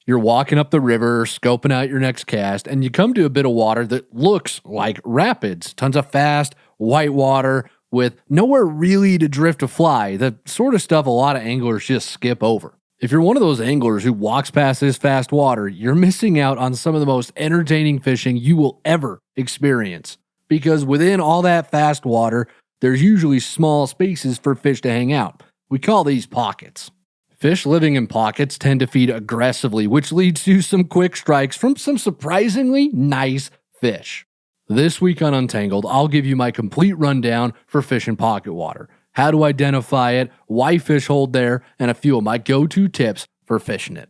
You're walking up the river, scoping out your next cast, and you come to a bit of water that looks like rapids. Tons of fast, white water with nowhere really to drift a fly. The sort of stuff a lot of anglers just skip over. If you're one of those anglers who walks past this fast water, you're missing out on some of the most entertaining fishing you will ever experience. Because within all that fast water, there's usually small spaces for fish to hang out. We call these pockets. Fish living in pockets tend to feed aggressively, which leads to some quick strikes from some surprisingly nice fish. This week on Untangled, I'll give you my complete rundown for fish in pocket water, how to identify it, why fish hold there, and a few of my go-to tips for fishing it.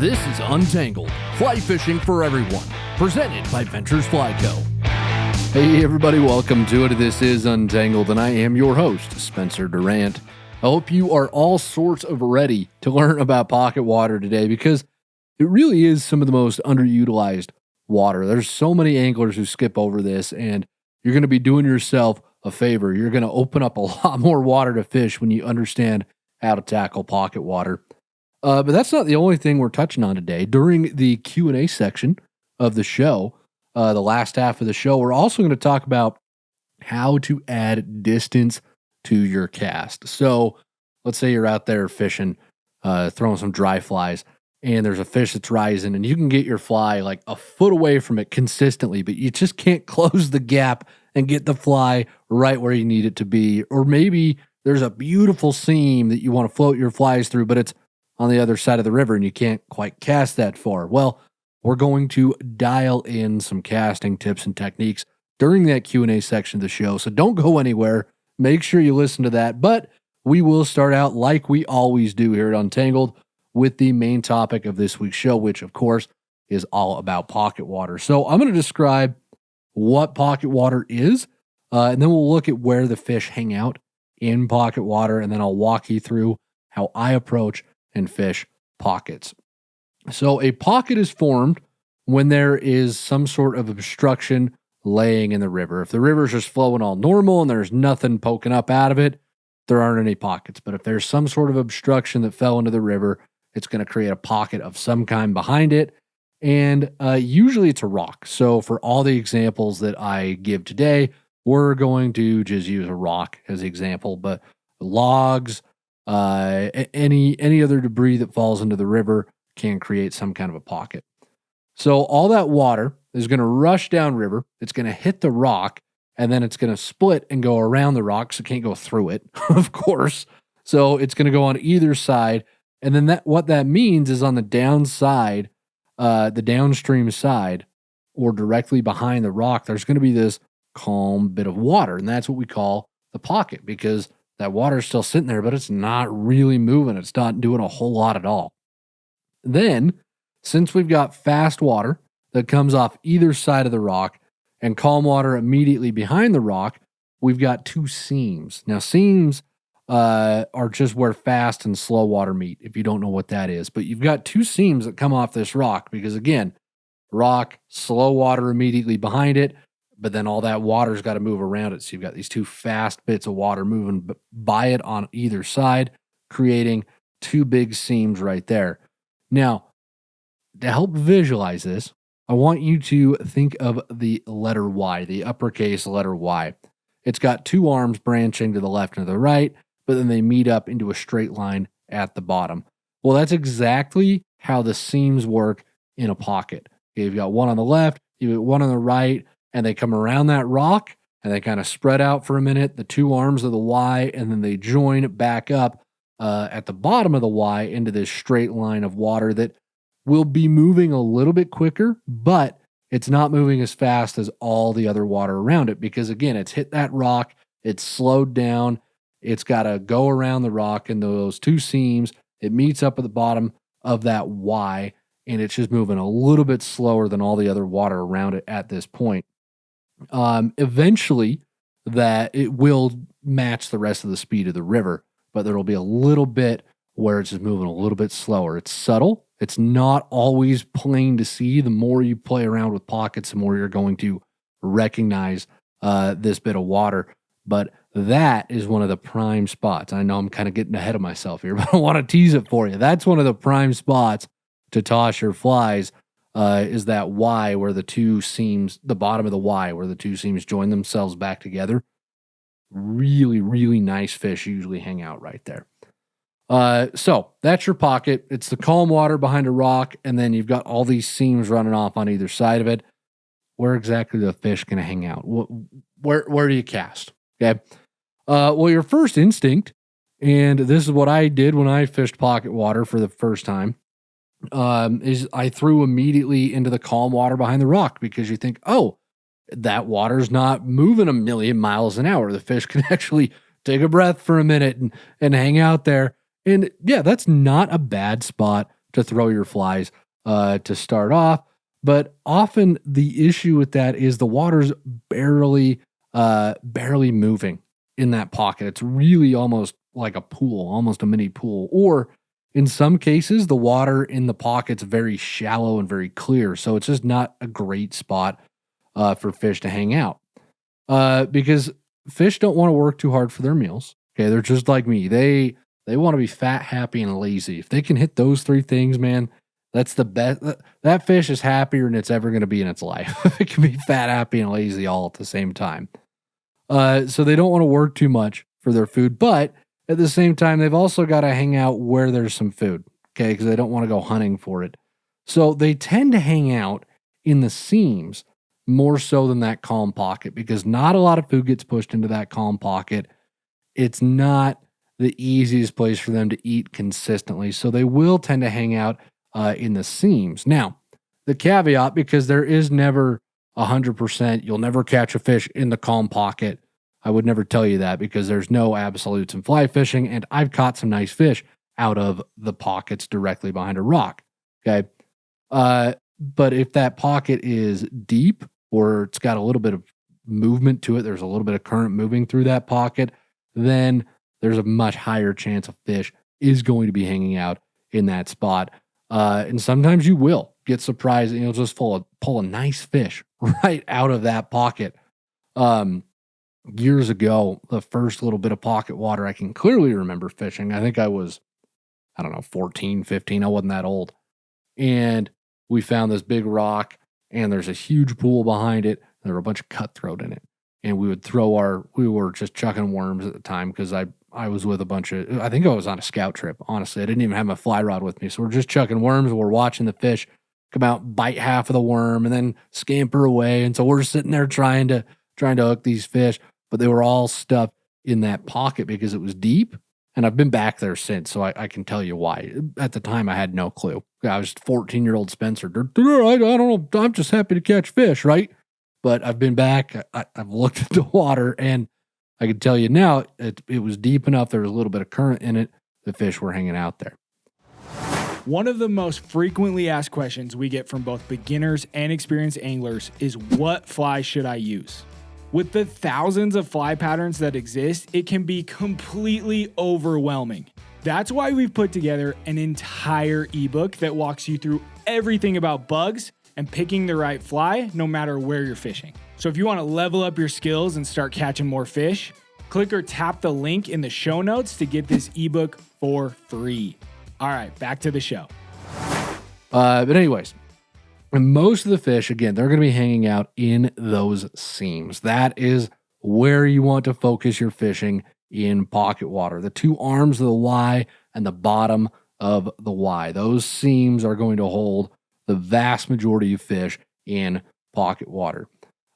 This is Untangled, fly fishing for everyone, presented by Ventures Fly Co. Hey everybody, welcome to it. This is Untangled, and I am your host, Spencer Durant. I hope you are all sorts of ready to learn about pocket water today, because it really is some of the most underutilized water. There's so many anglers who skip over this, and you're going to be doing yourself a favor. You're going to open up a lot more water to fish when you understand how to tackle pocket water. But that's not the only thing we're touching on today. During the Q&A section of the show, the last half of the show, we're also going to talk about how to add distance to your cast. So let's say you're out there fishing, throwing some dry flies, and there's a fish that's rising, and you can get your fly like a foot away from it consistently, but you just can't close the gap and get the fly right where you need it to be. Or maybe there's a beautiful seam that you want to float your flies through, but it's on the other side of the river and you can't quite cast that far. Well, we're going to dial in some casting tips and techniques during that Q&A section of the show. So don't go anywhere. Make sure you listen to that. But we will start out like we always do here at Untangled with the main topic of this week's show, which of course is all about pocket water. So I'm going to describe what pocket water is, and then we'll look at where the fish hang out in pocket water, and then I'll walk you through how I approach and fish pockets. So a pocket is formed when there is some sort of obstruction laying in the river. If the river's just flowing all normal and there's nothing poking up out of it, there aren't any pockets. But if there's some sort of obstruction that fell into the river, it's going to create a pocket of some kind behind it. And usually it's a rock. So for all the examples that I give today, we're going to just use a rock as the example. But logs, any other debris that falls into the river can create some kind of a pocket. So all that water is going to rush downriver. It's going to hit the rock, and then it's going to split and go around the rock, so it can't go through it, of course. So it's going to go on either side. And then what that means is on the downside, the downstream side, or directly behind the rock, there's going to be this calm bit of water. And that's what we call the pocket, because that water is still sitting there, but it's not really moving. It's not doing a whole lot at all. Then, since we've got fast water that comes off either side of the rock and calm water immediately behind the rock, we've got two seams. Now, seams are just where fast and slow water meet, if you don't know what that is. But you've got two seams that come off this rock because, again, rock, slow water immediately behind it, but then all that water's got to move around it. So you've got these two fast bits of water moving by it on either side, creating two big seams right there. Now, to help visualize this, I want you to think of the letter Y, the uppercase letter Y. It's got two arms branching to the left and to the right, but then they meet up into a straight line at the bottom. Well, that's exactly how the seams work in a pocket. Okay, you've got one on the left, you've got one on the right, and they come around that rock, and they kind of spread out for a minute, the two arms of the Y, and then they join back up at the bottom of the Y into this straight line of water that will be moving a little bit quicker, but it's not moving as fast as all the other water around it because, again, it's hit that rock, it's slowed down, it's got to go around the rock in those two seams, it meets up at the bottom of that Y, and it's just moving a little bit slower than all the other water around it at this point. Eventually, that it will match the rest of the speed of the river, but there will be a little bit where it's just moving a little bit slower. It's subtle. It's not always plain to see. The more you play around with pockets, the more you're going to recognize this bit of water. But that is one of the prime spots. I know I'm kind of getting ahead of myself here, but I want to tease it for you. That's one of the prime spots to toss your flies, is that Y where the two seams, the bottom of the Y where the two seams join themselves back together. Really, really nice fish usually hang out right there. So that's your pocket. It's the calm water behind a rock, and then you've got all these seams running off on either side of it. Where exactly the fish going to hang out? Where do you cast? Okay. Well, your first instinct, and this is what I did when I fished pocket water for the first time, is I threw immediately into the calm water behind the rock because you think, oh, that water's not moving a million miles an hour. The fish can actually take a breath for a minute and hang out there. And yeah, that's not a bad spot to throw your flies to start off. But often the issue with that is the water's barely moving in that pocket. It's really almost like a pool, almost a mini pool. Or in some cases, the water in the pocket's very shallow and very clear. So it's just not a great spot for fish to hang out. Because fish don't want to work too hard for their meals. Okay, they're just like me. They want to be fat, happy, and lazy. If they can hit those three things, man, that's the best. That fish is happier than it's ever going to be in its life. It can be fat, happy, and lazy all at the same time. So they don't want to work too much for their food, but at the same time, they've also got to hang out where there's some food, okay, because they don't want to go hunting for it. So they tend to hang out in the seams more so than that calm pocket because not a lot of food gets pushed into that calm pocket. It's not the easiest place for them to eat consistently, so they will tend to hang out in the seams. Now, the caveat, because there is never 100%, you'll never catch a fish in the calm pocket. I would never tell you that because there's no absolutes in fly fishing, and I've caught some nice fish out of the pockets directly behind a rock. Okay. But if that pocket is deep or it's got a little bit of movement to it, there's a little bit of current moving through that pocket, then there's a much higher chance a fish is going to be hanging out in that spot. And sometimes you will get surprised and you'll just pull a nice fish right out of that pocket. Years ago, the first little bit of pocket water I can clearly remember fishing, I think I was, 14, 15. I wasn't that old. And we found this big rock and there's a huge pool behind it. There were a bunch of cutthroat in it. And we were just chucking worms at the time because I was with a bunch of, I think I was on a scout trip. Honestly, I didn't even have my fly rod with me. So we're just chucking worms. We're watching the fish come out, bite half of the worm and then scamper away. And so we're sitting there trying to hook these fish, but they were all stuffed in that pocket because it was deep. And I've been back there since, so I can tell you why. At the time, I had no clue. I was 14-year-old Spencer. I don't know. I'm just happy to catch fish, right? But I've been back. I've looked at the water, and I can tell you now, it was deep enough. There was a little bit of current in it. The fish were hanging out there. One of the most frequently asked questions we get from both beginners and experienced anglers is, what fly should I use? With the thousands of fly patterns that exist, it can be completely overwhelming. That's why we've put together an entire ebook that walks you through everything about bugs and picking the right fly, no matter where you're fishing. So if you want to level up your skills and start catching more fish, click or tap the link in the show notes to get this ebook for free. All right, back to the show. But anyways, most of the fish, again, they're going to be hanging out in those seams. That is where you want to focus your fishing in pocket water. The two arms of the Y and the bottom of the Y. Those seams are going to hold the vast majority of fish in pocket water.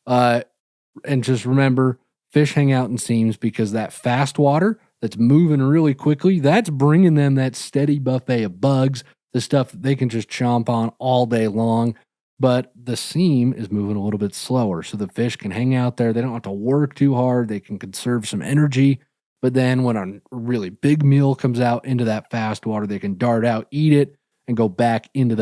And just remember, fish hang out in seams because that fast water that's moving really quickly, that's bringing them that steady buffet of bugs, the stuff that they can just chomp on all day long. But the seam is moving a little bit slower, so the fish can hang out there. They don't have to work too hard. They can conserve some energy. But then when a really big meal comes out into that fast water, they can dart out, eat it, and go back into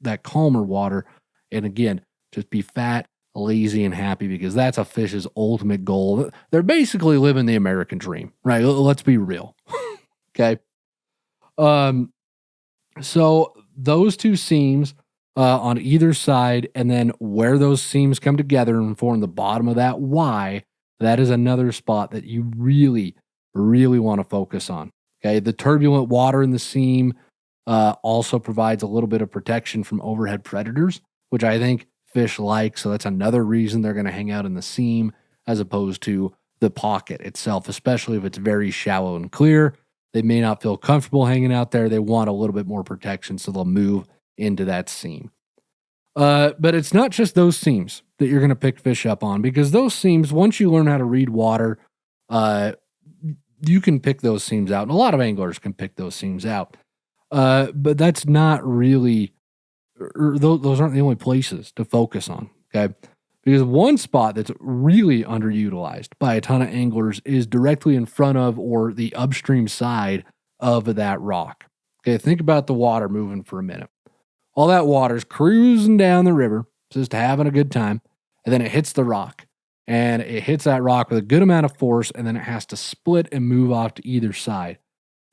that calmer water. And again, just be fat, lazy, and happy, because that's a fish's ultimate goal. They're basically living the American dream, right? Let's be real. Okay. So those two seams on either side, and then where those seams come together and form the bottom of that Y, that is another spot that you really, really want to focus on. Okay. The turbulent water in the seam also provides a little bit of protection from overhead predators, which I think fish like. So that's another reason they're going to hang out in the seam as opposed to the pocket itself, especially if it's very shallow and clear. They may not feel comfortable hanging out there. They want a little bit more protection, so they'll move into that seam. But it's not just those seams that you're going to pick fish up on, because those seams, once you learn how to read water, you can pick those seams out. And a lot of anglers can pick those seams out. But that's not really, those aren't the only places to focus on. Okay. Because one spot that's really underutilized by a ton of anglers is directly in front of or the upstream side of that rock. Okay, think about the water moving for a minute. All that water's cruising down the river, just having a good time, and then it hits the rock. And it hits that rock with a good amount of force, and then it has to split and move off to either side.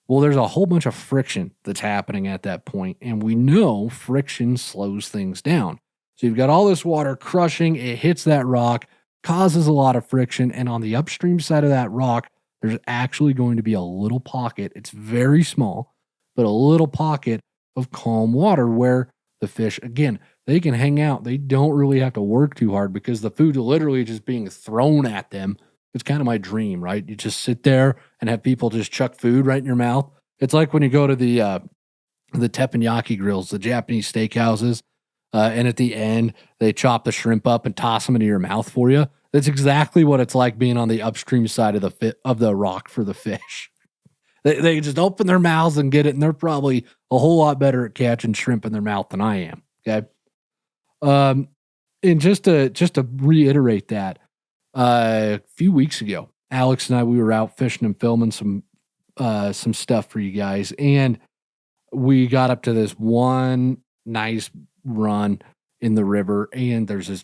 Well, there's a whole bunch of friction that's happening at that point, and we know friction slows things down. So you've got all this water crushing, it hits that rock, causes a lot of friction, and on the upstream side of that rock, there's actually going to be a little pocket. It's very small, but a little pocket of calm water where the fish, again, they can hang out. They don't really have to work too hard because the food's literally just being thrown at them. It's kind of my dream, right? You just sit there and have people just chuck food right in your mouth. It's like when you go to the teppanyaki grills, the Japanese steakhouses, and at the end, they chop the shrimp up and toss them into your mouth for you. That's exactly what it's like being on the upstream side of the rock for the fish. They just open their mouths and get it, and they're probably a whole lot better at catching shrimp in their mouth than I am. Okay. And just to reiterate that, a few weeks ago, Alex and I, we were out fishing and filming some stuff for you guys, and we got up to this one nice run in the river, and there's this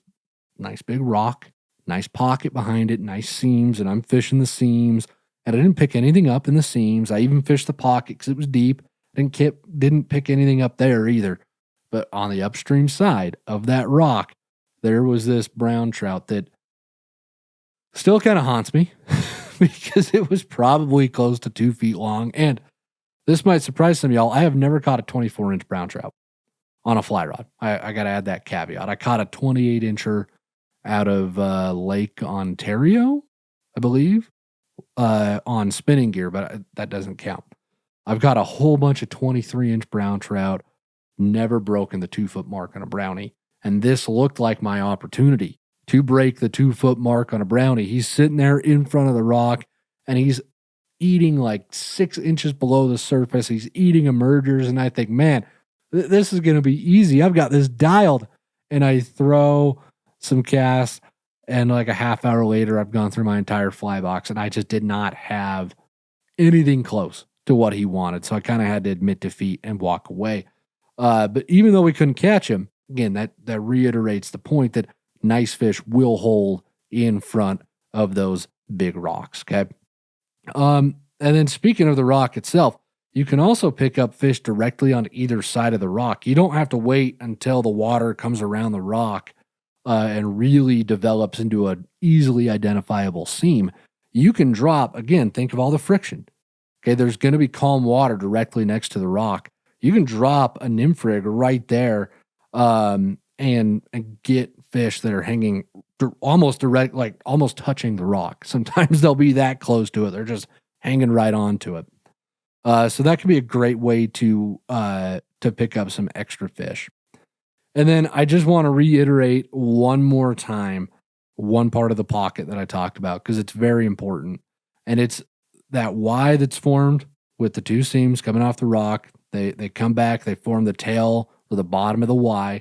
nice big rock, nice pocket behind it, nice seams, and I'm fishing the seams, and I didn't pick anything up in the seams. I even fished the pocket because it was deep. Didn't pick anything up there either. But on the upstream side of that rock, there was this brown trout that still kind of haunts me because it was probably close to 2 feet long. And this might surprise some of y'all. I have never caught a 24-inch brown trout on a fly rod. I got to add that caveat. I caught a 28-incher out of Lake Ontario, I believe, on spinning gear, but that doesn't count. I've got a whole bunch of 23-inch brown trout, never broken the 2-foot mark on a brownie. And this looked like my opportunity to break the 2-foot mark on a brownie. He's sitting there in front of the rock, and he's eating like 6 inches below the surface. He's eating emergers, and I think, man, this is going to be easy. I've got this dialed. And I throw some casts, and like a half hour later, I've gone through my entire fly box, and I just did not have anything close to what he wanted. So I kind of had to admit defeat and walk away. But even though we couldn't catch him, again, that reiterates the point that nice fish will hold in front of those big rocks. Okay. And then speaking of the rock itself, you can also pick up fish directly on either side of the rock. You don't have to wait until the water comes around the rock and really develops into an easily identifiable seam. You can drop, again, think of all the friction. Okay, there's going to be calm water directly next to the rock. You can drop a nymph rig right there and get fish that are hanging almost direct, like almost touching the rock. Sometimes they'll be that close to it. They're just hanging right onto it. So that can be a great way to pick up some extra fish. And then I just want to reiterate one more time one part of the pocket that I talked about because it's very important. And it's that Y that's formed with the 2 seams coming off the rock. They come back, they form the tail or the bottom of the Y.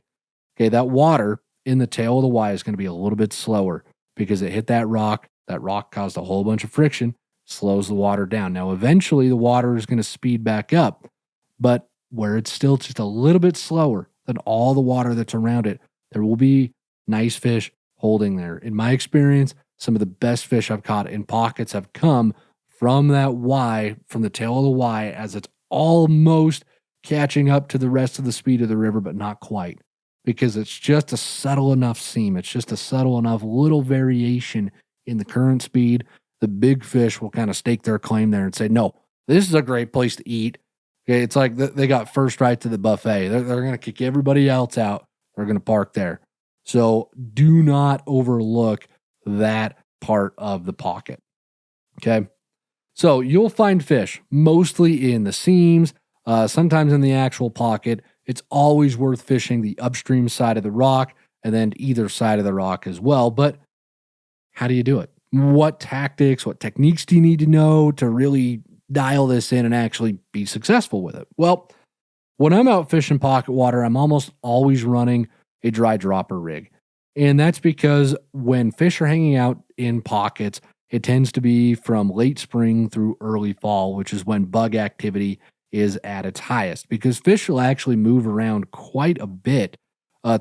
Okay, that water in the tail of the Y is going to be a little bit slower because it hit that rock. That rock caused a whole bunch of friction, slows the water down. Now, eventually the water is going to speed back up, but where it's still just a little bit slower than all the water that's around it, there will be nice fish holding there. In my experience, some of the best fish I've caught in pockets have come from that Y, from the tail of the Y, as it's almost catching up to the rest of the speed of the river, but not quite, because it's just a subtle enough seam. It's just a subtle enough little variation in the current speed, the big fish will kind of stake their claim there and say, no, this is a great place to eat. Okay, it's like they got first right to the buffet. They're going to kick everybody else out. They're going to park there. So do not overlook that part of the pocket. Okay. So you'll find fish mostly in the seams, sometimes in the actual pocket. It's always worth fishing the upstream side of the rock and then either side of the rock as well. But how do you do it? What tactics, what techniques do you need to know to really dial this in and actually be successful with it? Well, when I'm out fishing pocket water, I'm almost always running a dry dropper rig. And that's because when fish are hanging out in pockets, it tends to be from late spring through early fall, which is when bug activity is at its highest, because fish will actually move around quite a bit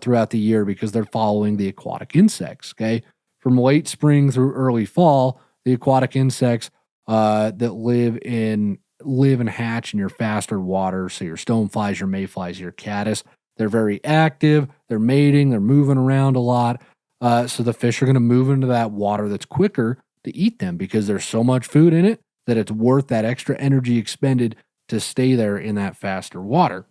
throughout the year because they're following the aquatic insects. Okay. From late spring through early fall, the aquatic insects that live and hatch in your faster water, so your stoneflies, your mayflies, your caddis, they're very active, they're mating, they're moving around a lot. So the fish are going to move into that water that's quicker to eat them because there's so much food in it that it's worth that extra energy expended to stay there in that faster water.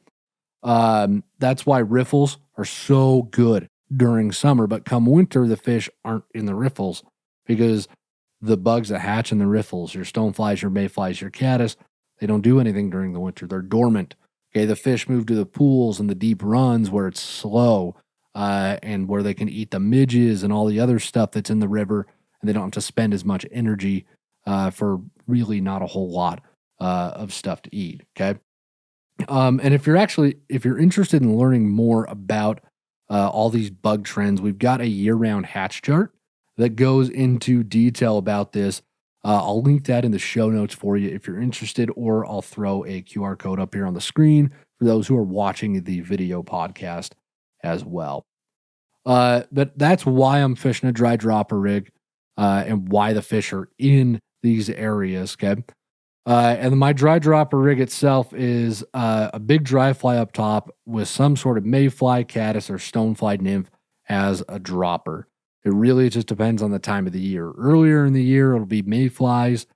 That's why riffles are so good during summer, but come winter, the fish aren't in the riffles because the bugs that hatch in the riffles, your stoneflies, your mayflies, your caddis, they don't do anything during the winter. They're dormant. Okay, the fish move to the pools and the deep runs where it's slow and where they can eat the midges and all the other stuff that's in the river, and they don't have to spend as much energy for really not a whole lot of stuff to eat. Okay, and if you're interested in learning more about all these bug trends, we've got a year-round hatch chart that goes into detail about this. I'll link that in the show notes for you if you're interested, or I'll throw a QR code up here on the screen for those who are watching the video podcast as well. But that's why I'm fishing a dry dropper rig and why the fish are in these areas. Okay. And my dry dropper rig itself is a big dry fly up top with some sort of mayfly, caddis, or stonefly nymph as a dropper. It really just depends on the time of the year. Earlier in the year, it'll be mayflies.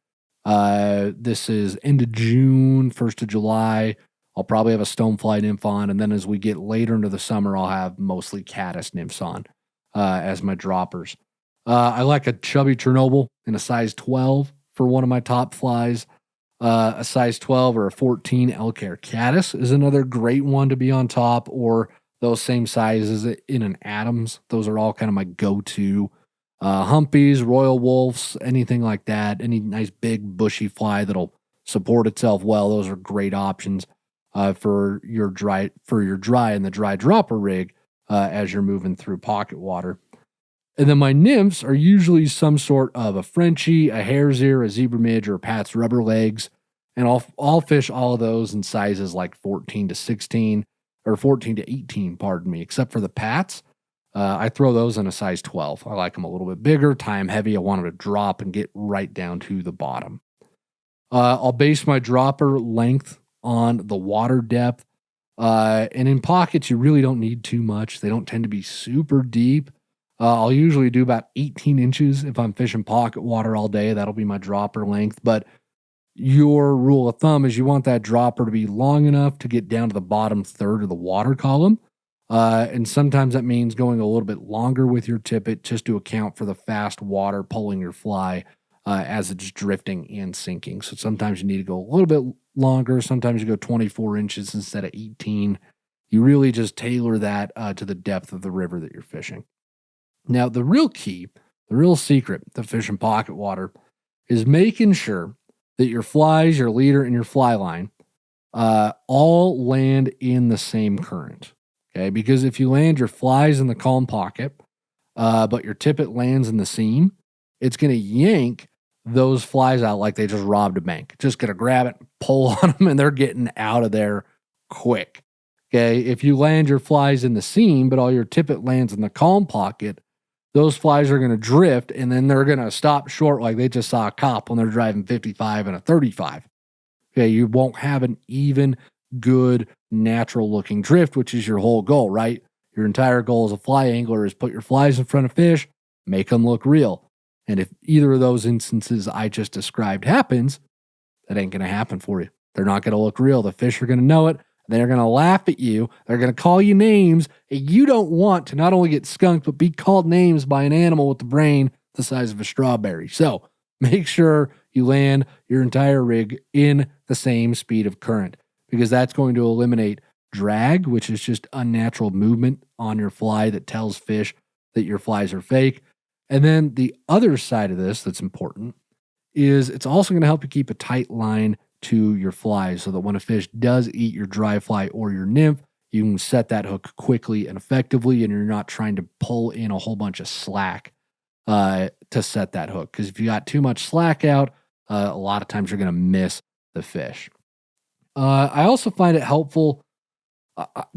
This is end of June, 1st of July. I'll probably have a stonefly nymph on. And then as we get later into the summer, I'll have mostly caddis nymphs on as my droppers. I like a chubby Chernobyl in a size 12 for one of my top flies. A size 12 or a 14 elk hair caddis is another great one to be on top, or those same sizes in an Adams. Those are all kind of my go-to. Humpies, Royal Wolves, anything like that. Any nice big bushy fly that'll support itself well. Those are great options for your dry and the dry dropper rig as you're moving through pocket water. And then my nymphs are usually some sort of a Frenchie, a hare's ear, a zebra midge, or a Pat's rubber legs. And I'll fish all of those in sizes like 14 to 16 or 14 to 18, pardon me, except for the Pats. I throw those in a size 12. I like them a little bit bigger, tie them heavy. I want them to drop and get right down to the bottom. I'll base my dropper length on the water depth. And in pockets, you really don't need too much. They don't tend to be super deep. I'll usually do about 18 inches if I'm fishing pocket water all day. That'll be my dropper length. But your rule of thumb is you want that dropper to be long enough to get down to the bottom third of the water column. And sometimes that means going a little bit longer with your tippet just to account for the fast water pulling your fly as it's drifting and sinking. So sometimes you need to go a little bit longer. Sometimes you go 24 inches instead of 18. You really just tailor that to the depth of the river that you're fishing. Now, the real key, the real secret to fishing pocket water is making sure that your flies, your leader, and your fly line all land in the same current. Okay, because if you land your flies in the calm pocket, but your tippet lands in the seam, it's going to yank those flies out like they just robbed a bank. Just going to grab it, pull on them, and they're getting out of there quick. Okay, if you land your flies in the seam, but all your tippet lands in the calm pocket, those flies are going to drift, and then they're going to stop short like they just saw a cop when they're driving 55 and a 35. Okay, you won't have an even, good, natural-looking drift, which is your whole goal, right? Your entire goal as a fly angler is put your flies in front of fish, make them look real. And if either of those instances I just described happens, that ain't going to happen for you. They're not going to look real. The fish are going to know it. They're going to laugh at you. They're going to call you names. And you don't want to not only get skunked, but be called names by an animal with the brain the size of a strawberry. So make sure you land your entire rig in the same speed of current, because that's going to eliminate drag, which is just unnatural movement on your fly that tells fish that your flies are fake. And then the other side of this that's important is it's also going to help you keep a tight line to your flies so that when a fish does eat your dry fly or your nymph, you can set that hook quickly and effectively, and you're not trying to pull in a whole bunch of slack to set that hook. Because if you got too much slack out, a lot of times you're going to miss the fish. I also find it helpful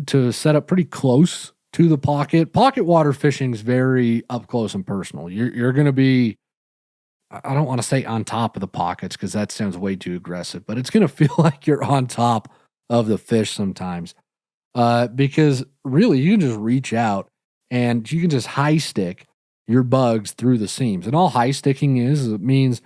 to set up pretty close to the pocket. Pocket water fishing is very up close and personal. You're going to be, I don't want to say on top of the pockets because that sounds way too aggressive, but it's going to feel like you're on top of the fish sometimes. Because really you can just reach out and you can just high stick your bugs through the seams. And all high sticking is it means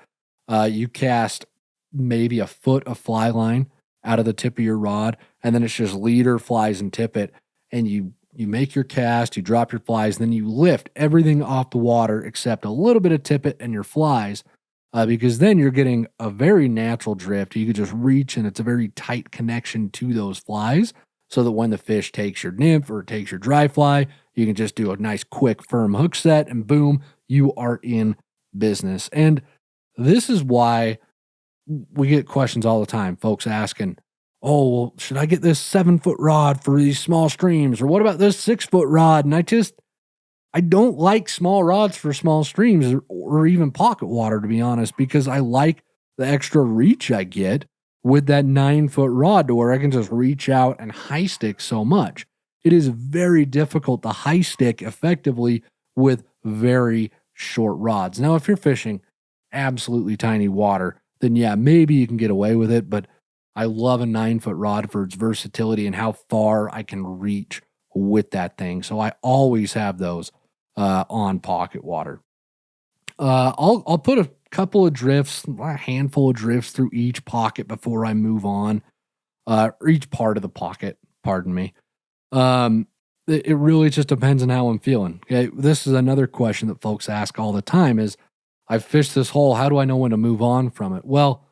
you cast maybe a foot of fly line out of the tip of your rod, and then it's just leader, flies, and tippet, and you make your cast, you drop your flies, then you lift everything off the water except a little bit of tippet and your flies, because then you're getting a very natural drift. You can just reach, and it's a very tight connection to those flies, so that when the fish takes your nymph or takes your dry fly, you can just do a nice, quick, firm hook set, and boom, you are in business. And this is why we get questions all the time, folks asking, oh, well, should I get this 7-foot rod for these small streams? Or what about this 6-foot rod? And I don't like small rods for small streams or even pocket water, to be honest, because I like the extra reach I get with that 9-foot rod to where I can just reach out and high stick so much. It is very difficult to high stick effectively with very short rods. Now, if you're fishing absolutely tiny water, then yeah, maybe you can get away with it, but I love a 9-foot rod for its versatility and how far I can reach with that thing. So I always have those on pocket water. I'll put a couple of drifts, a handful of drifts through each pocket before I move on, or each part of the pocket, pardon me. It really just depends on how I'm feeling. Okay, this is another question that folks ask all the time is, I've fished this hole. How do I know when to move on from it? Well,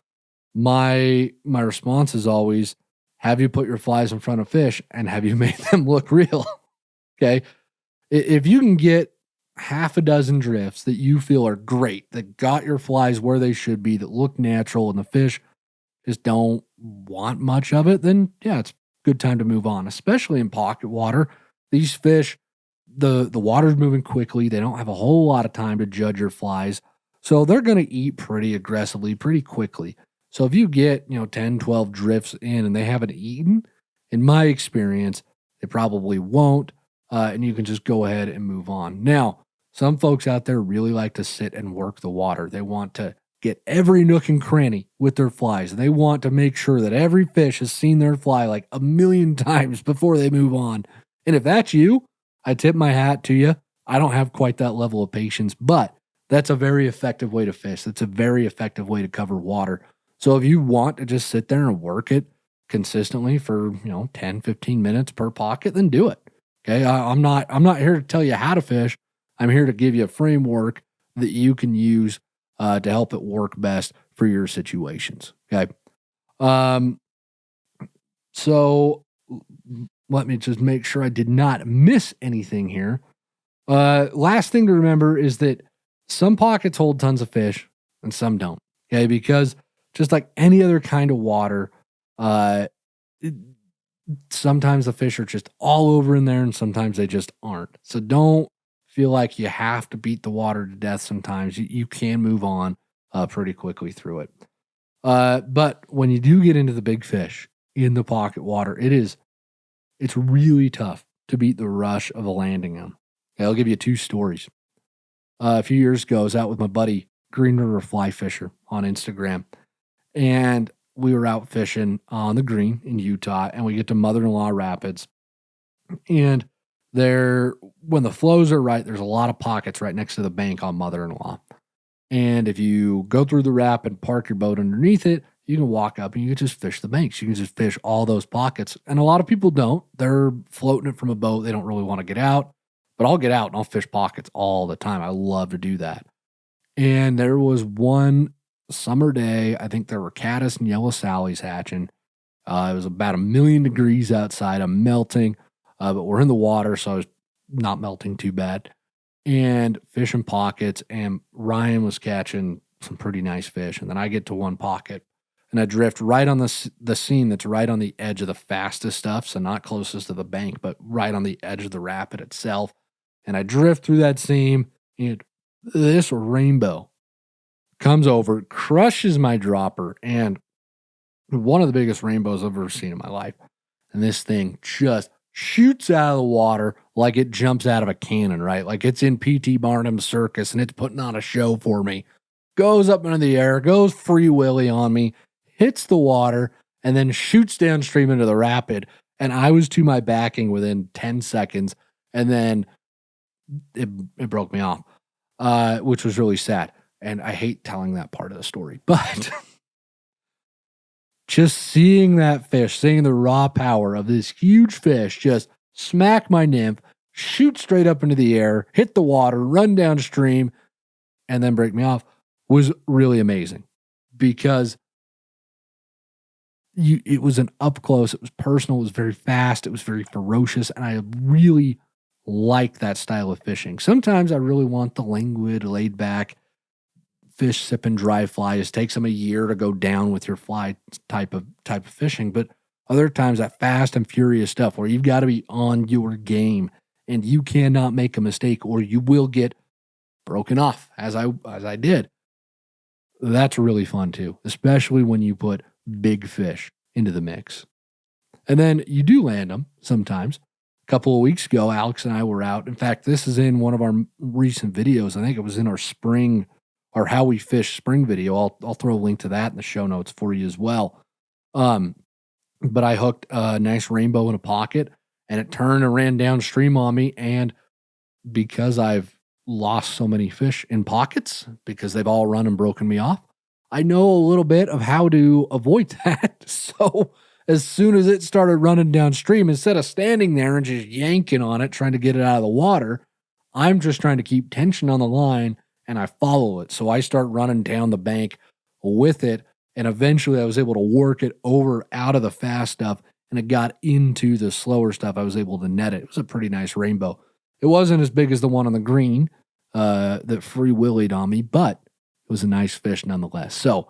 my response is always, have you put your flies in front of fish and have you made them look real? Okay. If you can get half a dozen drifts that you feel are great, that got your flies where they should be, that look natural, and the fish just don't want much of it, then yeah, it's a good time to move on, especially in pocket water. These fish, the water's moving quickly. They don't have a whole lot of time to judge your flies. So they're going to eat pretty aggressively, pretty quickly. So if you get, 10, 12 drifts in and they haven't eaten, in my experience, they probably won't. And you can just go ahead and move on. Now, some folks out there really like to sit and work the water. They want to get every nook and cranny with their flies. They want to make sure that every fish has seen their fly like a million times before they move on. And if that's you, I tip my hat to you. I don't have quite that level of patience, but that's a very effective way to fish. That's a very effective way to cover water. So if you want to just sit there and work it consistently for, 10, 15 minutes per pocket, then do it. Okay. I'm not here to tell you how to fish. I'm here to give you a framework that you can use to help it work best for your situations. Okay. So let me just make sure I did not miss anything here. Last thing to remember is that some pockets hold tons of fish and some don't. Okay. Because just like any other kind of water, sometimes the fish are just all over in there and sometimes they just aren't. So don't feel like you have to beat the water to death sometimes. You can move on pretty quickly through it. But when you do get into the big fish in the pocket water, it's really tough to beat the rush of a landing them. Okay, I'll give you 2 stories. A few years ago, I was out with my buddy, Green River Fly Fisher, on Instagram. And we were out fishing on the green in Utah, and we get to Mother-in-Law Rapids. And when the flows are right, there's a lot of pockets right next to the bank on Mother-in-Law. And if you go through the rapid, park your boat underneath it, you can walk up and you can just fish the banks. You can just fish all those pockets. And a lot of people don't. They're floating it from a boat. They don't really want to get out. But I'll get out and I'll fish pockets all the time. I love to do that. And there was one summer day, I think there were caddis and yellow sallies hatching. It was about 1,000,000 degrees outside. I'm melting, but we're in the water, so I was not melting too bad. And fishing pockets, and Ryan was catching some pretty nice fish. And then I get to one pocket, and I drift right on the seam that's right on the edge of the fastest stuff, so not closest to the bank, but right on the edge of the rapid itself. And I drift through that seam, and this rainbow comes over, crushes my dropper, and one of the biggest rainbows I've ever seen in my life. And this thing just shoots out of the water like it jumps out of a cannon, right? Like it's in P.T. Barnum's circus and it's putting on a show for me. Goes up into the air, goes free willy on me, hits the water, and then shoots downstream into the rapid. And I was to my backing within 10 seconds. And then it broke me off, which was really sad. And I hate telling that part of the story, but just seeing that fish, seeing the raw power of this huge fish just smack my nymph, shoot straight up into the air, hit the water, run downstream, and then break me off was really amazing because it was an up close, it was personal, it was very fast, it was very ferocious, and I really like that style of fishing. Sometimes I really want the languid, laid back, fish sipping dry flies. It takes them a year to go down with your fly type of fishing. But other times that fast and furious stuff where you've got to be on your game and you cannot make a mistake or you will get broken off as I did. That's really fun too, especially when you put big fish into the mix. And then you do land them sometimes. A couple of weeks ago, Alex and I were out. In fact, this is in one of our recent videos. I think it was in our spring or how we fish spring video. I'll throw a link to that in the show notes for you as well. But I hooked a nice rainbow in a pocket and it turned and ran downstream on me. And because I've lost so many fish in pockets because they've all run and broken me off, I know a little bit of how to avoid that. So as soon as it started running downstream, instead of standing there and just yanking on it, trying to get it out of the water, I'm just trying to keep tension on the line and I follow it. So I start running down the bank with it. And eventually I was able to work it over out of the fast stuff and it got into the slower stuff. I was able to net it. It was a pretty nice rainbow. It wasn't as big as the one on the green that free willied on me, but it was a nice fish nonetheless. So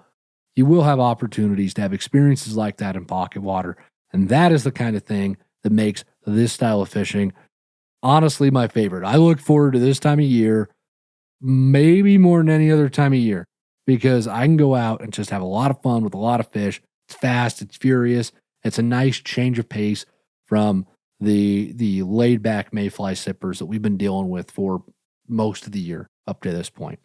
you will have opportunities to have experiences like that in pocket water. And that is the kind of thing that makes this style of fishing honestly my favorite. I look forward to this time of year, maybe more than any other time of year, because I can go out and just have a lot of fun with a lot of fish. It's fast, it's furious. It's a nice change of pace from the laid back mayfly sippers that we've been dealing with for most of the year up to this point.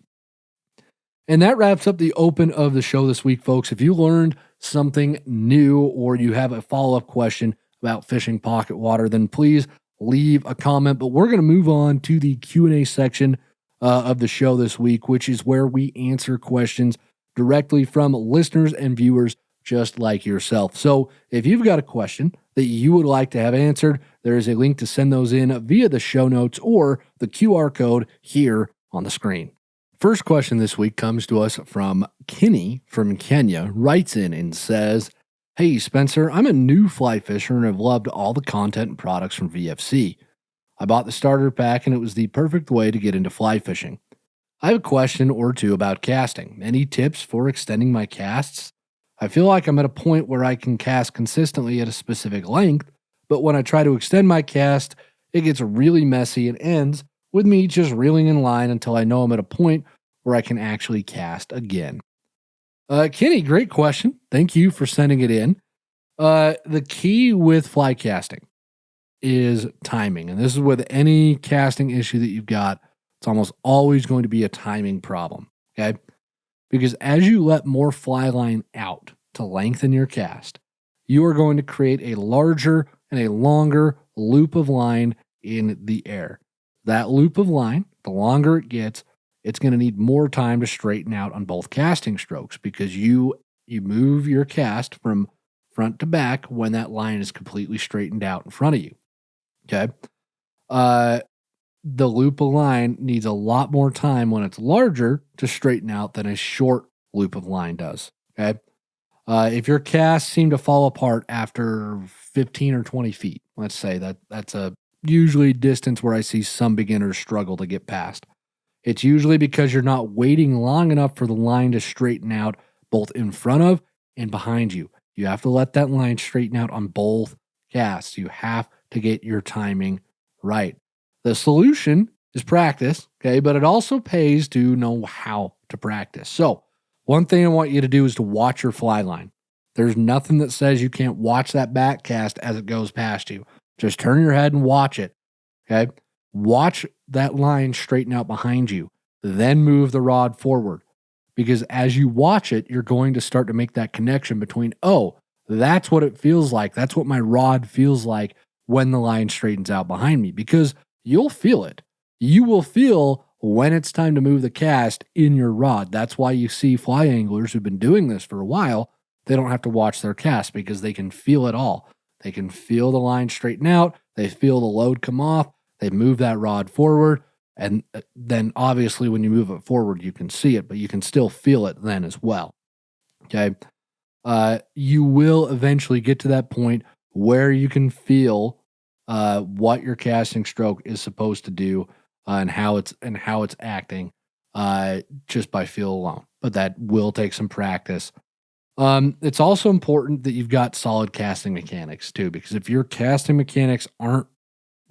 And that wraps up the open of the show this week, folks. If you learned something new or you have a follow-up question about fishing pocket water, then please leave a comment. But we're going to move on to the Q&A section of the show this week, which is where we answer questions directly from listeners and viewers just like yourself. So if you've got a question that you would like to have answered, there is a link to send those in via the show notes or the QR code here on the screen. First question this week comes to us from Kenny from Kenya, writes in and says, "Hey Spencer, I'm a new fly fisher and have loved all the content and products from VFC. I bought the starter pack and it was the perfect way to get into fly fishing. I have a question or two about casting. Any tips for extending my casts? I feel like I'm at a point where I can cast consistently at a specific length, but when I try to extend my cast, it gets really messy and ends with me just reeling in line until I know I'm at a point where I can actually cast again." Kenny, great question. Thank you for sending it in. The key with fly casting is timing. And this is with any casting issue that you've got. It's almost always going to be a timing problem. Okay. Because as you let more fly line out to lengthen your cast, you are going to create a larger and a longer loop of line in the air. That loop of line, the longer it gets, it's going to need more time to straighten out on both casting strokes because you move your cast from front to back when that line is completely straightened out in front of you. Okay. The loop of line needs a lot more time when it's larger to straighten out than a short loop of line does. Okay. If your casts seem to fall apart after 15 or 20 feet, let's say that's a usually distance where I see some beginners struggle to get past. It's usually because you're not waiting long enough for the line to straighten out both in front of and behind you. You have to let that line straighten out on both casts. You have to get your timing right. The solution is practice, okay? But it also pays to know how to practice. So, one thing I want you to do is to watch your fly line. There's nothing that says you can't watch that back cast as it goes past you. Just turn your head and watch it, okay? Watch that line straighten out behind you, then move the rod forward. Because as you watch it, you're going to start to make that connection between, oh, that's what it feels like. That's what my rod feels like when the line straightens out behind me. Because you'll feel it. You will feel when it's time to move the cast in your rod. That's why you see fly anglers who've been doing this for a while, they don't have to watch their cast because they can feel it all. They can feel the line straighten out. They feel the load come off. They move that rod forward. And then obviously when you move it forward, you can see it, but you can still feel it then as well. Okay. You will eventually get to that point where you can feel what your casting stroke is supposed to do and how it's acting just by feel alone. But that will take some practice. It's also important that you've got solid casting mechanics too, because if your casting mechanics aren't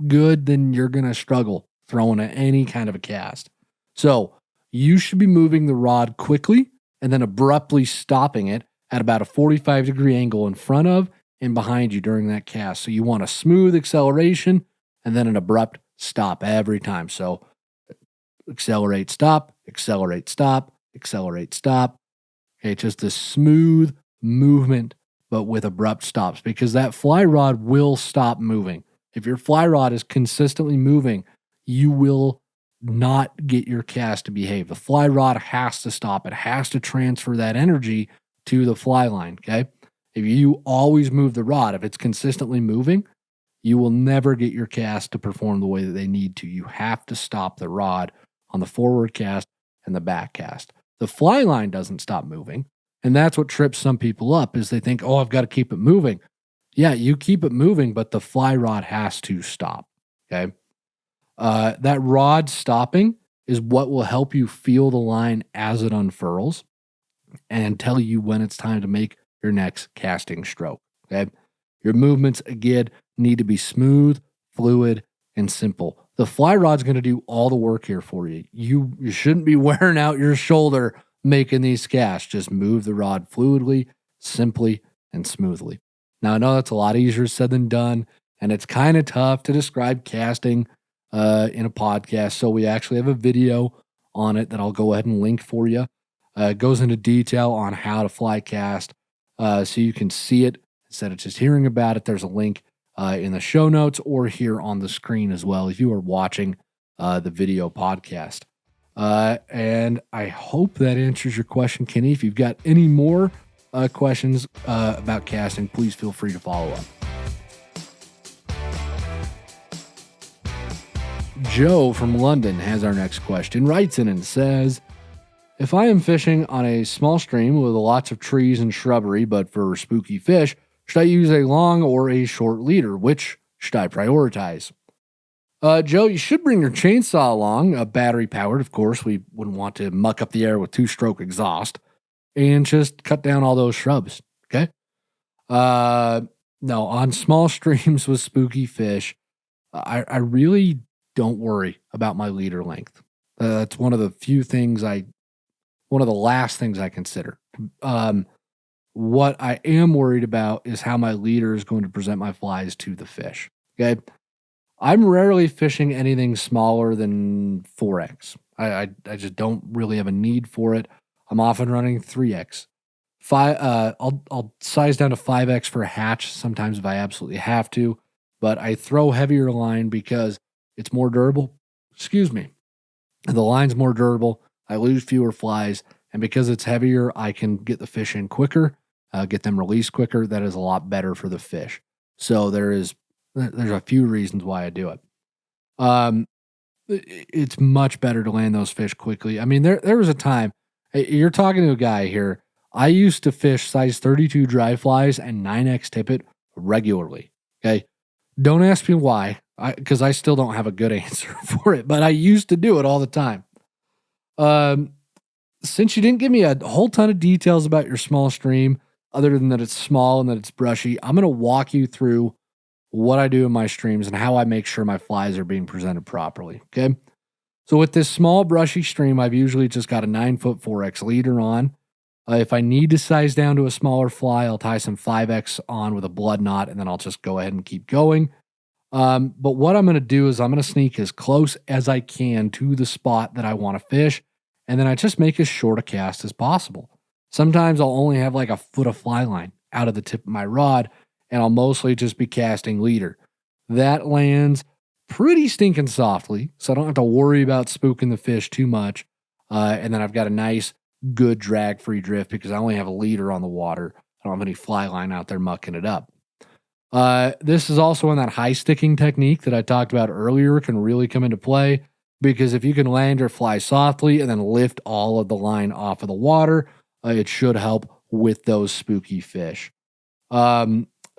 good, then you're going to struggle throwing at any kind of a cast. So you should be moving the rod quickly and then abruptly stopping it at about a 45-degree angle in front of and behind you during that cast. So you want a smooth acceleration and then an abrupt stop every time. So accelerate, stop, accelerate, stop, accelerate, stop. Okay, just a smooth movement, but with abrupt stops, because that fly rod will stop moving. If your fly rod is consistently moving, you will not get your cast to behave. The fly rod has to stop. It has to transfer that energy to the fly line, okay? If you always move the rod, if it's consistently moving, you will never get your cast to perform the way that they need to. You have to stop the rod on the forward cast and the back cast. The fly line doesn't stop moving, and that's what trips some people up is they think, oh, I've got to keep it moving. Yeah, you keep it moving, but the fly rod has to stop, okay? That rod stopping is what will help you feel the line as it unfurls and tell you when it's time to make your next casting stroke, okay? Your movements, again, need to be smooth, fluid, and simple. The fly rod's going to do all the work here for you. You shouldn't be wearing out your shoulder making these casts. Just move the rod fluidly, simply, and smoothly. Now, I know that's a lot easier said than done, and it's kind of tough to describe casting in a podcast, so we actually have a video on it that I'll go ahead and link for you. It goes into detail on how to fly cast, so you can see it instead of just hearing about it. There's a link in the show notes or here on the screen as well if you are watching the video podcast. And I hope that answers your question, Kenny. If you've got any more questions about casting, please feel free to follow up. Joe from London has our next question, writes in and says, if I am fishing on a small stream with lots of trees and shrubbery, but for spooky fish, should I use a long or a short leader? Which should I prioritize? Joe, you should bring your chainsaw along, battery powered, of course. We wouldn't want to muck up the air with 2-stroke exhaust, and just cut down all those shrubs, okay? No, on small streams with spooky fish, I really don't worry about my leader length. That's one of the last things I consider. What I am worried about is how my leader is going to present my flies to the fish. Okay. I'm rarely fishing anything smaller than 4X. I just don't really have a need for it. I'm often running 3X. I'll size down to 5X for a hatch sometimes if I absolutely have to, but I throw heavier line because it's more durable. Excuse me. The line's more durable. I lose fewer flies, and because it's heavier, I can get the fish in quicker, get them released quicker. That is a lot better for the fish. So there's a few reasons why I do it. It's much better to land those fish quickly. I mean, there was a time, you're talking to a guy here. I used to fish size 32 dry flies and 9X tippet regularly. Okay. Don't ask me why, because I still don't have a good answer for it, but I used to do it all the time. Since you didn't give me a whole ton of details about your small stream, other than that it's small and that it's brushy, I'm going to walk you through what I do in my streams and how I make sure my flies are being presented properly. Okay. So with this small brushy stream, I've usually just got a 9-foot 4X leader on. If I need to size down to a smaller fly, I'll tie some 5X on with a blood knot, and then I'll just go ahead and keep going. But what I'm going to do is I'm going to sneak as close as I can to the spot that I want to fish, and then I just make as short a cast as possible. Sometimes I'll only have like a foot of fly line out of the tip of my rod, and I'll mostly just be casting leader. That lands pretty stinking softly, so I don't have to worry about spooking the fish too much. And then I've got a nice, good drag-free drift because I only have a leader on the water. I don't have any fly line out there mucking it up. This is also when that high-sticking technique that I talked about earlier can really come into play, because if you can land your fly softly and then lift all of the line off of the water, it should help with those spooky fish.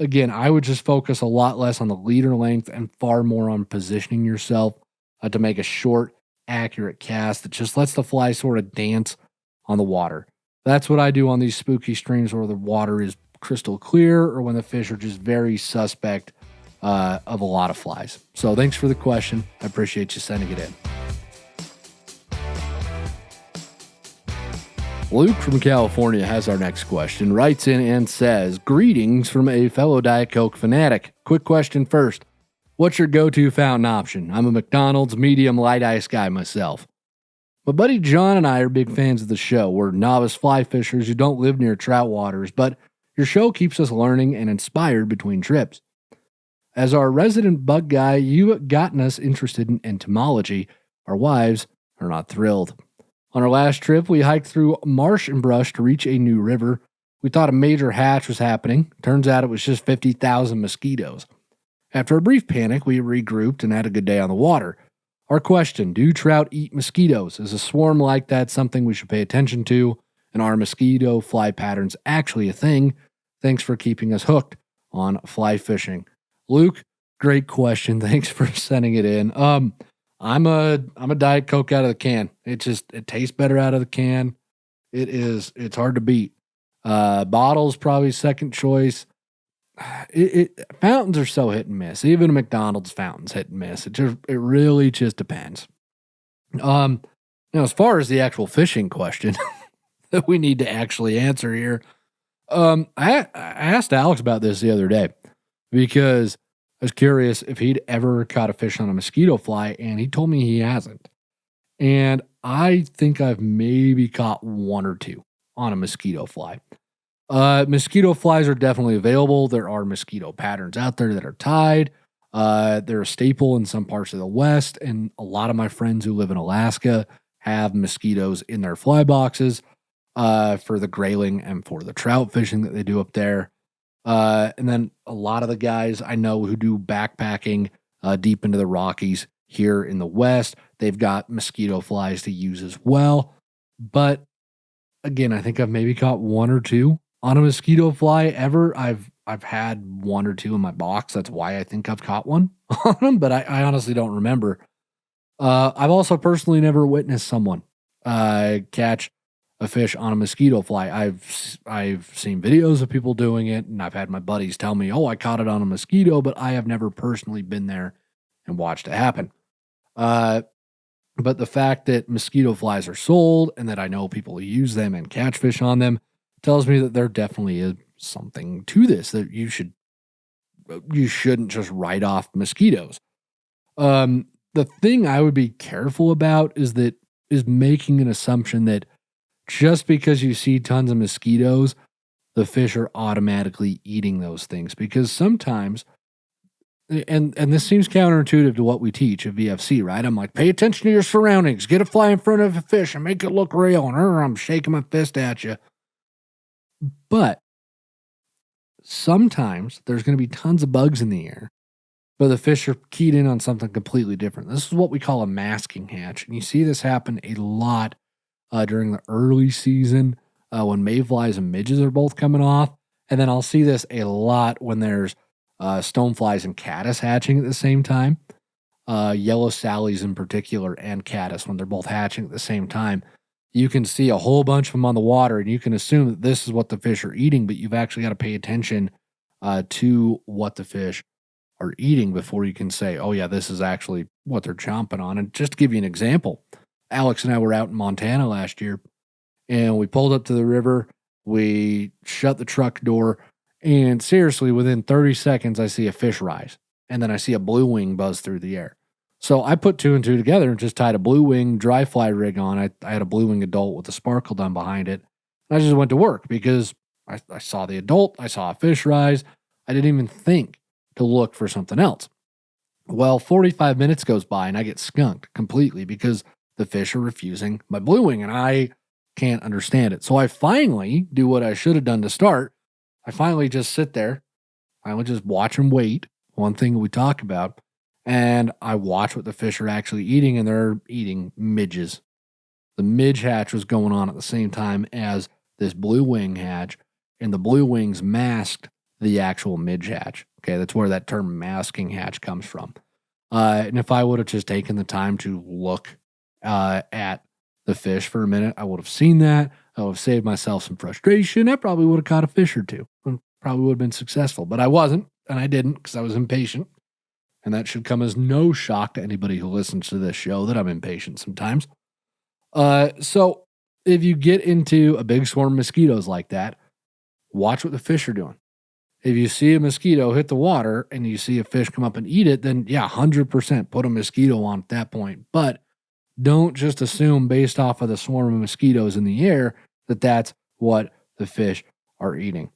Again, I would just focus a lot less on the leader length and far more on positioning yourself to make a short, accurate cast that just lets the fly sort of dance on the water. That's what I do on these spooky streams where the water is crystal clear or when the fish are just very suspect of a lot of flies. So thanks for the question. I appreciate you sending it in. Luke from California has our next question, writes in and says, greetings from a fellow Diet Coke fanatic. Quick question first. What's your go-to fountain option? I'm a McDonald's medium light ice guy myself. My buddy John and I are big fans of the show. We're novice fly fishers who don't live near trout waters, but your show keeps us learning and inspired between trips. As our resident bug guy, you've gotten us interested in entomology. Our wives are not thrilled. On our last trip, we hiked through marsh and brush to reach a new river. We thought a major hatch was happening. Turns out it was just 50,000 mosquitoes. After a brief panic, we regrouped and had a good day on the water. Our question, do trout eat mosquitoes? Is a swarm like that something we should pay attention to? And are mosquito fly patterns actually a thing? Thanks for keeping us hooked on fly fishing. Luke, great question. Thanks for sending it in. I'm a Diet Coke out of the can. It tastes better out of the can. It's hard to beat. Bottles probably second choice. Fountains are so hit and miss. Even McDonald's fountains hit and miss. It really just depends. Now, as far as the actual fishing question that we need to actually answer here, I asked Alex about this the other day because I was curious if he'd ever caught a fish on a mosquito fly, and he told me he hasn't. And I think I've maybe caught one or two on a mosquito fly. Mosquito flies are definitely available. There are mosquito patterns out there that are tied. They're a staple in some parts of the West, and a lot of my friends who live in Alaska have mosquitoes in their fly boxes for the grayling and for the trout fishing that they do up there. And then a lot of the guys I know who do backpacking deep into the Rockies here in the West, they've got mosquito flies to use as well. But again, I think I've maybe caught one or two on a mosquito fly ever. I've had one or two in my box. That's why I think I've caught one on them, but I honestly don't remember. I've also personally never witnessed someone catch a fish on a mosquito fly. I've seen videos of people doing it, and I've had my buddies tell me, "Oh, I caught it on a mosquito," but I have never personally been there and watched it happen. But the fact that mosquito flies are sold and that I know people who use them and catch fish on them tells me that there definitely is something to this, that you shouldn't just write off mosquitoes. The thing I would be careful about is making an assumption that just because you see tons of mosquitoes, the fish are automatically eating those things, because sometimes and this seems counterintuitive to what we teach at VFC, right? I'm like, pay attention to your surroundings, get a fly in front of a fish and make it look real. And I'm shaking my fist at you. But sometimes there's going to be tons of bugs in the air, but the fish are keyed in on something completely different. This is what we call a masking hatch. And you see this happen a lot during the early season when mayflies and midges are both coming off. And then I'll see this a lot when there's stoneflies and caddis hatching at the same time. Yellow sallies in particular and caddis, when they're both hatching at the same time. You can see a whole bunch of them on the water, and you can assume that this is what the fish are eating, but you've actually got to pay attention to what the fish are eating before you can say, oh yeah, this is actually what they're chomping on. And just to give you an example, Alex and I were out in Montana last year, and we pulled up to the river. We shut the truck door, and seriously, within 30 seconds, I see a fish rise, and then I see a blue wing buzz through the air. So I put two and two together and just tied a blue wing dry fly rig on. I had a blue wing adult with a sparkle done behind it. And I just went to work because I saw the adult. I saw a fish rise. I didn't even think to look for something else. Well, 45 minutes goes by and I get skunked completely because the fish are refusing my blue wing and I can't understand it. So I finally do what I should have done to start. I finally just sit there. I would just watch them wait. One thing we talk about. And I watch what the fish are actually eating, and they're eating midges. The midge hatch was going on at the same time as this blue wing hatch, and the blue wings masked the actual midge hatch. Okay, that's where that term masking hatch comes from. And if I would have just taken the time to look at the fish for a minute, I would have seen that. I would have saved myself some frustration. I probably would have caught a fish or two. And probably would have been successful, but I wasn't, and I didn't because I was impatient. And that should come as no shock to anybody who listens to this show that I'm impatient sometimes. So if you get into a big swarm of mosquitoes like that, watch what the fish are doing. If you see a mosquito hit the water and you see a fish come up and eat it, then yeah, 100% put a mosquito on at that point. But don't just assume based off of the swarm of mosquitoes in the air that that's what the fish are eating.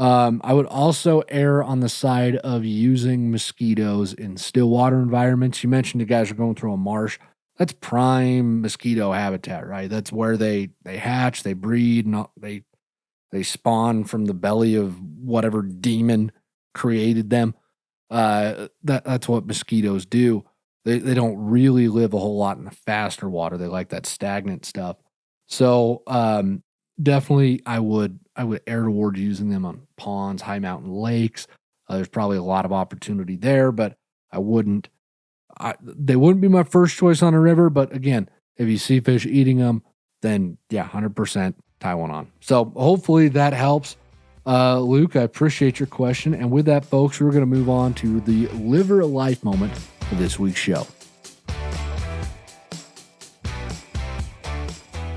I would also err on the side of using mosquitoes in still water environments. You mentioned you guys are going through a marsh. That's prime mosquito habitat, right? That's where they hatch, they breed, they spawn from the belly of whatever demon created them. That's what mosquitoes do. They don't really live a whole lot in the faster water. They like that stagnant stuff. So definitely I would err toward using them on ponds, high mountain lakes. There's probably a lot of opportunity there, but they wouldn't be my first choice on a river. But again, if you see fish eating them, then yeah, 100% tie one on. So hopefully that helps. Luke, I appreciate your question. And with that, folks, we're going to move on to the Liver of Life moment of this week's show.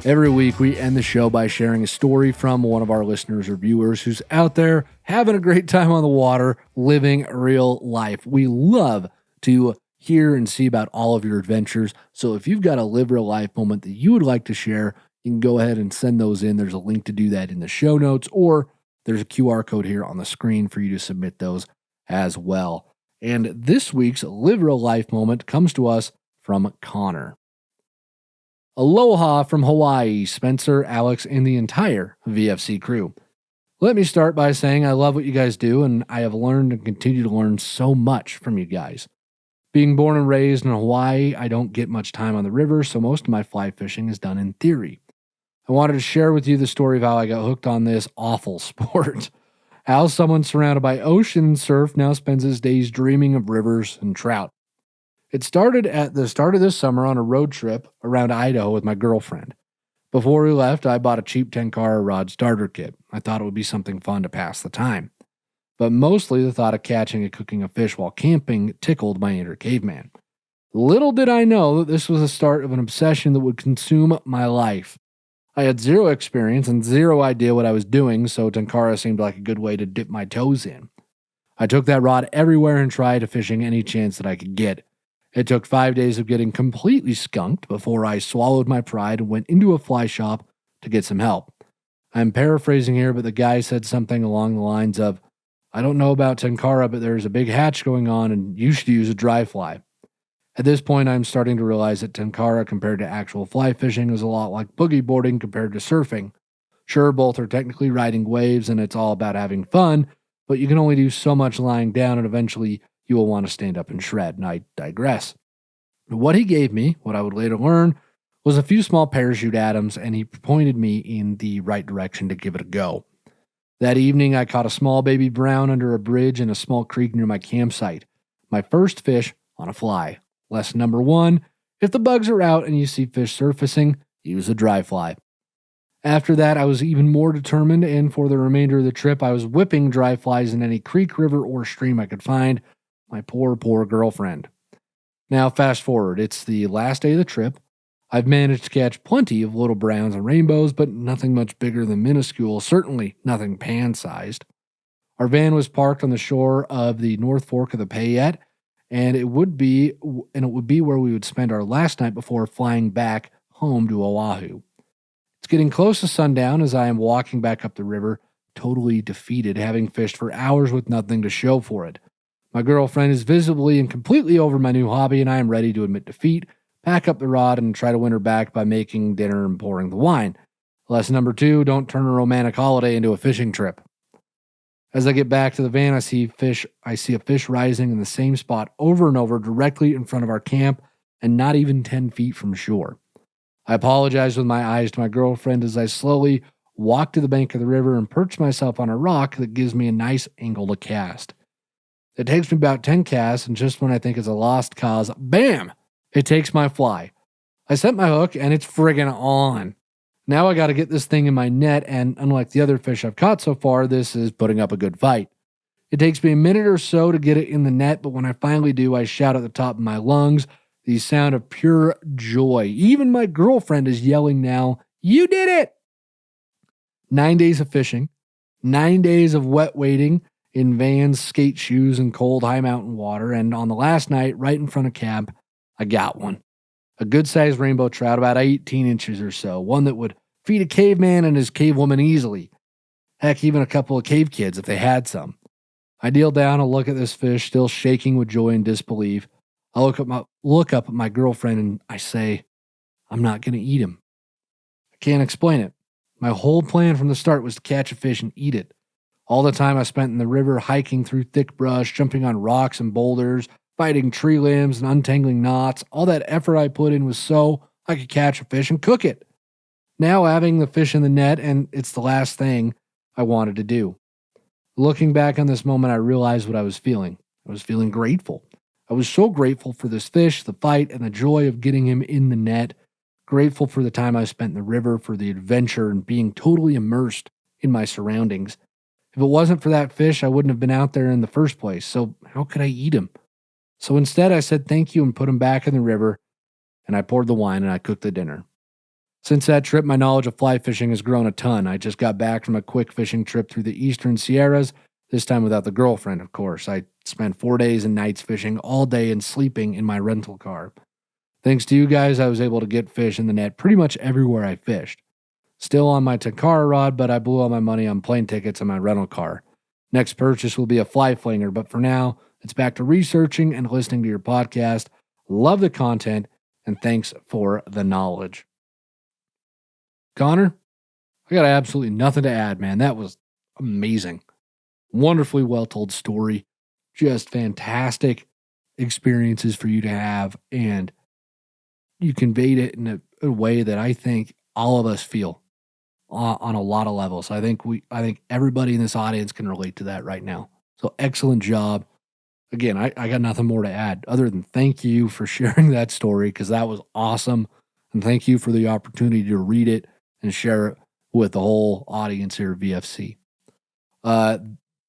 Every week, we end the show by sharing a story from one of our listeners or viewers who's out there having a great time on the water, living real life. We love to hear and see about all of your adventures. So if you've got a live real life moment that you would like to share, you can go ahead and send those in. There's a link to do that in the show notes, or there's a QR code here on the screen for you to submit those as well. And this week's live real life moment comes to us from Connor. Aloha from Hawaii, Spencer, Alex, and the entire VFC crew. Let me start by saying I love what you guys do, and I have learned and continue to learn so much from you guys. Being born and raised in Hawaii, I don't get much time on the river, so most of my fly fishing is done in theory. I wanted to share with you the story of how I got hooked on this awful sport. How someone surrounded by ocean and surf now spends his days dreaming of rivers and trout. It started at the start of this summer on a road trip around Idaho with my girlfriend. Before we left, I bought a cheap 10-car rod starter kit. I thought it would be something fun to pass the time. But mostly the thought of catching and cooking a fish while camping tickled my inner caveman. Little did I know that this was the start of an obsession that would consume my life. I had zero experience and zero idea what I was doing, so Tenkara seemed like a good way to dip my toes in. I took that rod everywhere and tried fishing any chance that I could get. It took 5 days of getting completely skunked before I swallowed my pride and went into a fly shop to get some help. I'm paraphrasing here, but the guy said something along the lines of, I don't know about Tenkara, but there's a big hatch going on and you should use a dry fly. At this point, I'm starting to realize that Tenkara compared to actual fly fishing is a lot like boogie boarding compared to surfing. Sure, both are technically riding waves and it's all about having fun, but you can only do so much lying down and eventually you will want to stand up and shred, and I digress. What he gave me, what I would later learn, was a few small parachute atoms, and he pointed me in the right direction to give it a go. That evening, I caught a small baby brown under a bridge in a small creek near my campsite. My first fish on a fly. Lesson number 1, if the bugs are out and you see fish surfacing, use a dry fly. After that, I was even more determined, and for the remainder of the trip, I was whipping dry flies in any creek, river, or stream I could find. My poor, poor girlfriend. Now, fast forward, it's the last day of the trip. I've managed to catch plenty of little browns and rainbows, but nothing much bigger than minuscule, certainly nothing pan-sized. Our van was parked on the shore of the North Fork of the Payette, and it would be where we would spend our last night before flying back home to Oahu. It's getting close to sundown as I am walking back up the river, totally defeated, having fished for hours with nothing to show for it. My girlfriend is visibly and completely over my new hobby, and I am ready to admit defeat, pack up the rod, and try to win her back by making dinner and pouring the wine. Lesson number 2, don't turn a romantic holiday into a fishing trip. As I get back to the van, I see a fish rising in the same spot over and over directly in front of our camp and not even 10 feet from shore. I apologize with my eyes to my girlfriend as I slowly walk to the bank of the river and perch myself on a rock that gives me a nice angle to cast. It takes me about 10 casts, and just when I think it's a lost cause, bam! It takes my fly. I set my hook, and it's friggin' on. Now I gotta get this thing in my net, and unlike the other fish I've caught so far, this is putting up a good fight. It takes me a minute or so to get it in the net, but when I finally do, I shout at the top of my lungs, the sound of pure joy. Even my girlfriend is yelling now, "You did it!" 9 days of fishing, 9 days of wet wading, in vans, skate shoes, and cold high mountain water, and on the last night, right in front of camp, I got one. A good-sized rainbow trout, about 18 inches or so, one that would feed a caveman and his cavewoman easily. Heck, even a couple of cave kids if they had some. I kneel down and look at this fish, still shaking with joy and disbelief. I look up at my girlfriend and I say, I'm not going to eat him. I can't explain it. My whole plan from the start was to catch a fish and eat it. All the time I spent in the river hiking through thick brush, jumping on rocks and boulders, fighting tree limbs and untangling knots, all that effort I put in was so I could catch a fish and cook it. Now having the fish in the net, and it's the last thing I wanted to do. Looking back on this moment, I realized what I was feeling. I was feeling grateful. I was so grateful for this fish, the fight, and the joy of getting him in the net. Grateful for the time I spent in the river, for the adventure, and being totally immersed in my surroundings. If it wasn't for that fish, I wouldn't have been out there in the first place, so how could I eat him? So instead, I said thank you and put him back in the river, and I poured the wine and I cooked the dinner. Since that trip, my knowledge of fly fishing has grown a ton. I just got back from a quick fishing trip through the eastern Sierras, this time without the girlfriend, of course. I spent 4 days and nights fishing all day and sleeping in my rental car. Thanks to you guys, I was able to get fish in the net pretty much everywhere I fished. Still on my Tenkara rod, but I blew all my money on plane tickets and my rental car. Next purchase will be a fly flinger, but for now, it's back to researching and listening to your podcast. Love the content, and thanks for the knowledge. Connor, I got absolutely nothing to add, man. That was amazing. Wonderfully well-told story. Just fantastic experiences for you to have, and you conveyed it in a way that I think all of us feel on a lot of levels. I think everybody in this audience can relate to that right now. So excellent job. Again, I got nothing more to add other than thank you for sharing that story because that was awesome. And thank you for the opportunity to read it and share it with the whole audience here at VFC.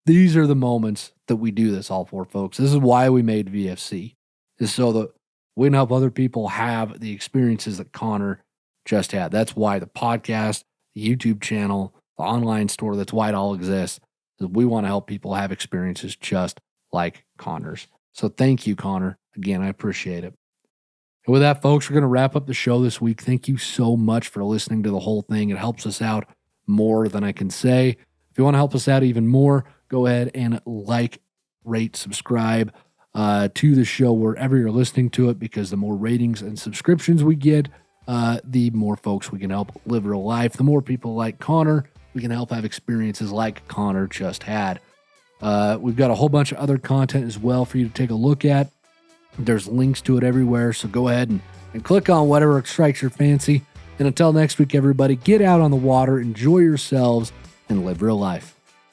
These are the moments that we do this all for, folks. This is why we made VFC, is so that we can help other people have the experiences that Connor just had. That's why the podcast, the YouTube channel, the online store, that's why it all exists. Is we want to help people have experiences just like Connor's. So thank you, Connor. Again, I appreciate it. And with that, folks, we're going to wrap up the show this week. Thank you so much for listening to the whole thing. It helps us out more than I can say. If you want to help us out even more, go ahead and like, rate, subscribe to the show wherever you're listening to it, because the more ratings and subscriptions we get, the more folks we can help live real life. The more people like Connor we can help have experiences like Connor just had. We've got a whole bunch of other content as well for you to take a look at. There's links to it everywhere, so go ahead and click on whatever strikes your fancy. And until next week, everybody, get out on the water, enjoy yourselves, and live real life.